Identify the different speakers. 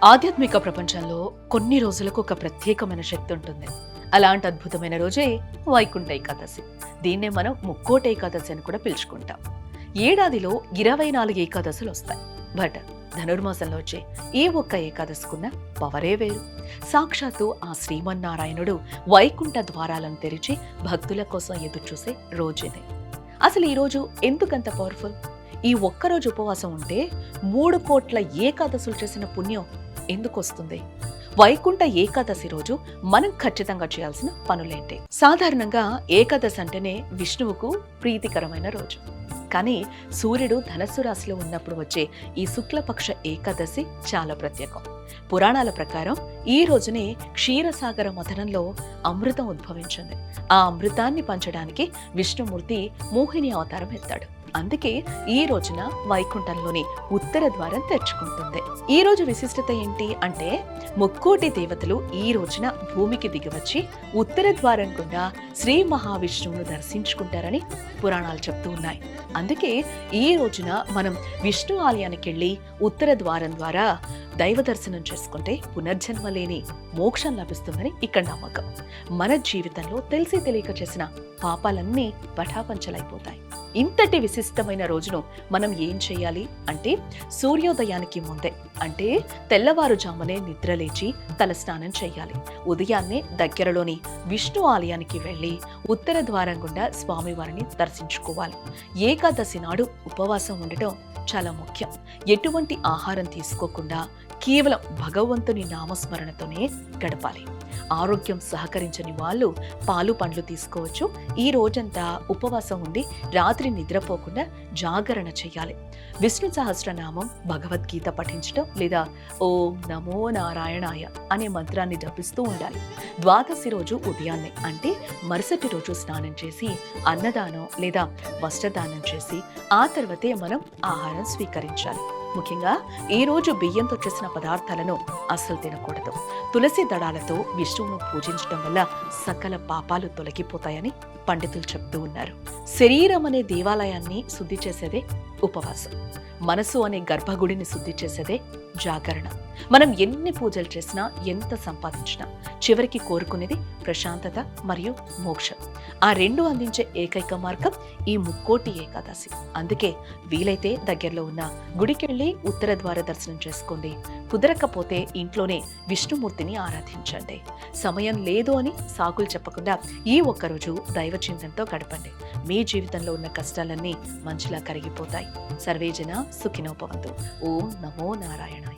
Speaker 1: ఆధ్యాత్మిక ప్రపంచంలో కొన్ని రోజులకు ఒక ప్రత్యేకమైన శక్తి ఉంటుంది. అలాంటి అద్భుతమైన రోజే వైకుంఠ ఏకాదశి. దీన్నే మనం ముక్కోటి ఏకాదశి అని కూడా పిలుచుకుంటాం. ఏడాదిలో 24 ఏకాదశులు వస్తాయి. బట్ ధనుర్మాసంలో వచ్చే ఏ ఒక్క ఏకాదశికున్న పవరే వేరు. సాక్షాత్తు ఆ శ్రీమన్నారాయణుడు వైకుంఠ ద్వారాలను తెరిచి భక్తుల కోసం ఎదురు చూసే రోజునే. అసలు ఈ రోజు ఎందుకంత పవర్ఫుల్? ఈ ఒక్కరోజు ఉపవాసం ఉంటే 3 కోట్ల ఏకాదశులు చేసిన పుణ్యం ఎందుకు వస్తుంది? వైకుంఠ ఏకాదశి రోజు మనం ఖచ్చితంగా చేయాల్సిన పనులేంటి? సాధారణంగా ఏకాదశి అంటేనే విష్ణువుకు ప్రీతికరమైన రోజు. కానీ సూర్యుడు ధనస్సు రాశిలో ఉన్నప్పుడు వచ్చే ఈ శుక్లపక్ష ఏకాదశి చాలా ప్రత్యేకం. పురాణాల ప్రకారం ఈ రోజునే క్షీరసాగర మథనంలో అమృతం ఉద్భవించింది. ఆ అమృతాన్ని పంచడానికి విష్ణుమూర్తి మోహిని అవతారం ఎత్తాడు. అందుకే ఈ రోజున వైకుంఠంలోని ఉత్తర ద్వారం తెరుచుకుంటుంది. ఈ రోజు విశిష్టత ఏంటి అంటే, ముక్కోటి దేవతలు ఈ రోజున భూమికి దిగివచ్చి ఉత్తర ద్వారం గుండా శ్రీ మహావిష్ణువును దర్శించుకుంటారని పురాణాలు చెప్తూ ఉన్నాయి. అందుకే ఈ రోజున మనం విష్ణు ఆలయానికి వెళ్ళి ఉత్తర ద్వారం ద్వారా దైవ దర్శనం చేసుకుంటే పునర్జన్మ లేని మోక్షం లభిస్తుందని ఇక్కడ నమ్మకం. మన జీవితంలో తెలిసి తెలియక చేసిన పాపాలన్నీ పటాపంచలైపోతాయి. ఇంతటి విశిష్టమైన రోజును మనం ఏం చేయాలి అంటే, సూర్యోదయానికి ముందే అంటే తెల్లవారుజామునే నిద్రలేచి తలస్నానం చేయాలి. ఉదయాన్నే దగ్గరలోని విష్ణు ఆలయానికి వెళ్ళి ఉత్తర ద్వారం గుండా స్వామివారిని దర్శించుకోవాలి. ఏకాదశి నాడు ఉపవాసం ఉండటం చాలా ముఖ్యం. ఎటువంటి ఆహారం తీసుకోకుండా కేవలం భగవంతుని నామస్మరణతోనే గడపాలి. ఆరోగ్యం సహకరించని వాళ్ళు పాలు పండ్లు తీసుకోవచ్చు. ఈ రోజంతా ఉపవాసం ఉండి రాత్రి నిద్రపోకుండా జాగరణ చేయాలి. విష్ణు సహస్రనామం, భగవద్గీత పఠించడం లేదా ఓం నమో నారాయణాయ అనే మంత్రాన్ని జపిస్తూ ఉండాలి. ద్వాదశి రోజు ఉదయాన్నే అంటే మరుసటి రోజు స్నానం చేసి అన్నదానం లేదా వస్త్రదానం చేసి ఆ తర్వాతే మనం ఆహారం స్వీకరించాలి. ముఖ్యంగా ఈ రోజు బియ్యంతో చేసిన పదార్థాలను అస్సలు తినకూడదు. తులసి దళాలతో విష్ణువును పూజించడం వల్ల సకల పాపాలు తొలగిపోతాయని పండితులు చెప్తూ ఉన్నారు. శరీరం అనే దేవాలయాన్ని శుద్ధి చేసేదే ఉపవాసం. మనసు అనే గర్భగుడిని శుద్ధి చేసేదే జాగరణ. మనం ఎన్ని పూజలు చేసినా, ఎంత సంపాదించినా చివరికి కోరుకునేది ప్రశాంతత మరియు మోక్షం. ఆ రెండు అందించే ఏకైక మార్గం ఈ ముక్కోటి ఏకాదశి. అందుకే వీలైతే దగ్గరలో ఉన్న గుడికెళ్ళి ఉత్తర ద్వార దర్శనం చేసుకోండి. కుదరకపోతే ఇంట్లోనే విష్ణుమూర్తిని ఆరాధించండి. సమయం లేదు అని సాకులు చెప్పకుండా ఈ ఒక్కరోజు దైవ చింతనతో గడపండి. మీ జీవితంలో ఉన్న కష్టాలన్నీ మంచిలా కరిగిపోతాయి. సర్వేజన సుఖినో భవంతు. ఓం నమో నారాయణాయ.